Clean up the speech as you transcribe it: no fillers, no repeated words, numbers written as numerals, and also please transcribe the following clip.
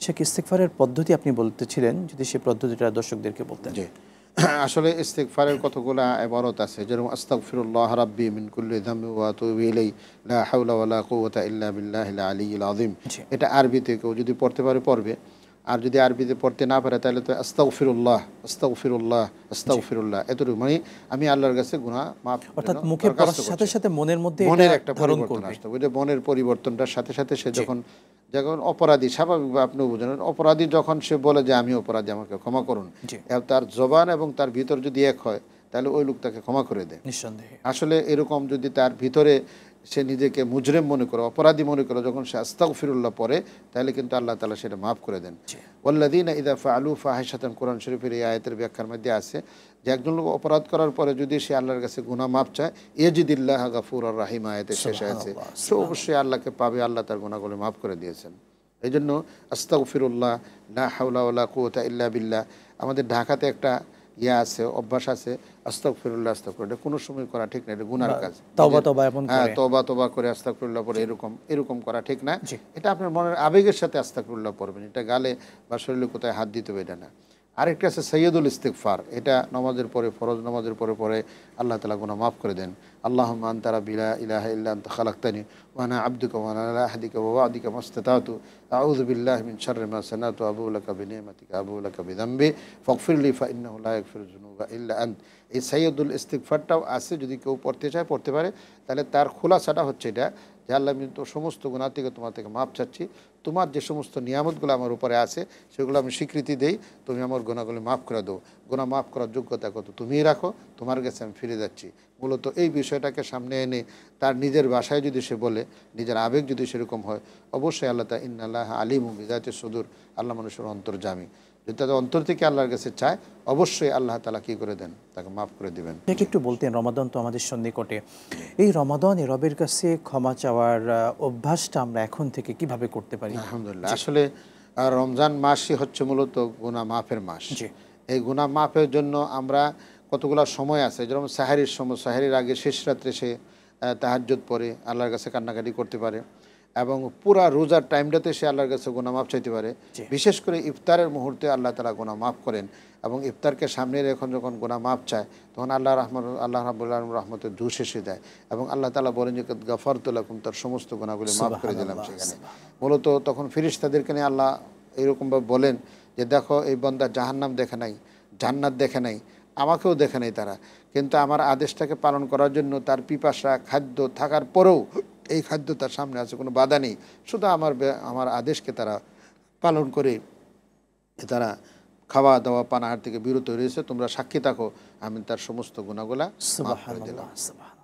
শেখ ইস্তেগফারের পদ্ধতি আপনি বলতেছিলেন, যদি সেই পদ্ধতিটা দর্শকদেরকে বলতেন। জি। আসলে ইস্তেগফারের কতগুলা ইবারত আছে, যেরকম আস্তাগফিরুল্লাহ রাব্বি মিন কুল্লি যামবি ওয়া আতুবু ইলাইহি লা হাওলা ওয়া লা কুওয়াতা ইল্লা বিল্লাহিল আলিয়্যিল আযীম। জি। এটা আরবিতে কেউ যদি পড়তে পারে পড়বে, আর যদি আরবিতে পড়তে না পারে তাহলে তো আস্তাগফিরুল্লাহ আস্তাগফিরুল্লাহ জি। আস্তাগফিরুল্লাহ এতটুকু, মানে আমি আল্লাহর কাছে গুনাহ মাফ অর্থাৎ জন্য মুখে দরখাস্ত পড়ার সাথে করছি। সাথে মনের মধ্যে এটা মনের একটা ধারণ পরিবর্তন করবে। আসতে হবে। ওই যে মনের পরিবর্তনটার সাথে সাথে সে জি। যখন যখন অপরাধী, স্বাভাবিকভাবে আপনিও বুঝেন, অপরাধী যখন সে বলে যে আমি অপরাধী, আমাকে ক্ষমা করুন, জি। তার জবান এবং তার ভিতর যদি এক হয় তাহলে ওই লোক তাকে ক্ষমা করে দেয়। নিঃসন্দেহে। আসলে এরকম যদি তার ভিতরে সে নিজেকে মুজরিম মনে করে, অপরাধী মনে করে, যখন সে আস্তাগফিরুল্লাহ পড়ে, তাহলে কিন্তু আল্লাহ তাআলা সেটা মাফ করে দেন। জি। ওয়াল্লাযীনা ইযা ফাআলু ফাহিশাতান, কোরআন শরীফের এই আয়াতের ব্যাখ্যার মধ্যে আছে যে একজন লোক অপরাধ করার পরে যদি সে আল্লাহর কাছে গুনাহ মাফ চায়, ইয়াজিদিল্লাহা গাফুরার রাহিম আয়াতের শেষে আছে, সুবহানাল্লাহ, সে অবশ্যই আল্লাহকে পাবে, আল্লাহ তার গুনাহগুলো মাফ করে দিয়েছেন। এই জন্য আস্তাগফিরুল্লাহ লা হাওলা ওয়ালা কুওয়াতা ইল্লা বিল্লাহ। আমাদের ঢাকাতে একটা আছে, অভ্যাস আছে, আস্তাগফিরুল্লাহ আস্তাগফিরুল্লাহ, কোনো সময় করা ঠিক না, এটা গুনার কাজ। তওবা তওবা এমন হ্যাঁ, করে। তওবা তওবা করে আস্তাগফিরুল্লাহ পড়ে, এরকম করা ঠিক না। জি। এটা আপনার মনের আবেগের সাথে আস্তাগফিরুল্লাহ পড়বেন, এটা গালে বা শরীরে কোথায় হাত দিতে হবে এটা না। আরেকটা আছে সাইয়্যিদুল ইস্তিগফার, এটা নামাজের পরে, ফরজ নামাজের পরে পরে আল্লাহ তাআলা গুনাহ মাফ করে দেন। আল্লাহুম্মা আনতা রাব্বি লা ইলাহা ইল্লা আনতা খালাকতানি ওয়া আনা আবদুকা ওয়া আনা আলা আহদিকা ওয়া ওয়া'দিকা মাসতাতাতু আউযু বিল্লাহি মিন শাররি মা সানাতু আবু লাকা বিনি'মাতিকা আবু লাকা বিযামবি ফাগফিরলি ফা ইন্নাহু লা ইয়াগফিরুয যুনুবা ইল্লা আন্ত। এই সাইয়্যিদুল ইস্তিগফারটাও আছে, যদি কেউ পড়তে চায় পড়তে পারে। তাহলে তার খোলাসাটা হচ্ছে এটা যে আল্লাহ, আমি তো সমস্ত গুনাহ থেকে তোমার থেকে মাপ চাচ্ছি, তোমার যে সমস্ত নিয়ামতগুলো আমার উপরে আছে সেগুলো আমি স্বীকৃতি দেই, তুমি আমার গুনাহগুলো মাফ করে দাও, গুনাহ মাফ করার যোগ্যতা কত তুমিই রাখো, তোমার কাছে আমি ফিরে যাচ্ছি। মূলত এই বিষয়টাকে সামনে এনে তার নিজের ভাষায় যদি সে বলে, নিজের আবেগ যদি সেরকম হয়, অবশ্যই আল্লাহ তা ইন্নাল্লাহ আলিমু বিযাতি সুদূর, আল্লাহ মানুষের অন্তর্যামী। যদি তাদের অন্তর থেকে আল্লাহর কাছে চায়, অবশ্যই আল্লাহ তাআলা কী করে দেন, তাকে মাফ করে দিবেন। একটু বলতেন, রমাদান তো আমাদের সন্নিকটে, এই রমাদানে রবের কাছে ক্ষমা চাওয়ার অভ্যাসটা আমরা এখন থেকে কিভাবে করতে পারি? আলহামদুলিল্লাহ। আসলে রমজান মাসই হচ্ছে মূলত গুনাহ মাফের মাস। জি। এই গুনাহ মাফের জন্য আমরা কতগুলো সময় আছে, যেরকম সাহারির সময়, সাহারির আগে শেষ রাত্রে সে তাহাজ্জুদ পড়ে আল্লাহর কাছে কান্নাকাটি করতে পারে, এবং পুরা রোজার টাইমটাতে সে আল্লাহর কাছে গুনাহ মাফ চাইতে পারে। জি। বিশেষ করে ইফতারের মুহূর্তে আল্লাহ তাআলা গুনাহ মাফ করেন, এবং ইফতারকে সামনে রেখে যখন গুনাহ মাফ চায়, তখন আল্লাহ রাব্বুল আলামিন রহমতের জুস এসে দেয়, এবং আল্লাহ তাআলা বলেন যে গাফারতু লাকুম, তার সমস্ত গুনাহগুলো মাফ করে দিলাম সেখানে। মূলত তখন ফেরেশতাদেরকে নিয়ে আল্লাহ এরকমভাবে বলেন যে দেখো, এই বান্দা জাহান্নাম দেখে নাই, জান্নাত দেখে নাই, আমাকেও দেখে নাই তারা, কিন্তু আমার আদেশটাকে পালন করার জন্য তার পিপাসা খাদ্য থাকার পরেও, এই খাদ্য তার সামনে আছে, কোনো বাধা নেই, শুধু আমার আদেশকে তারা পালন করে তারা খাওয়া দাওয়া পানাহার থেকে বিরত রয়েছে, তোমরা সাক্ষী থাকো, আমি তার সমস্ত গুনাহগুলা মাফ করে দিলাম। সুবহানাল্লাহ, সুবহানাল্লাহ।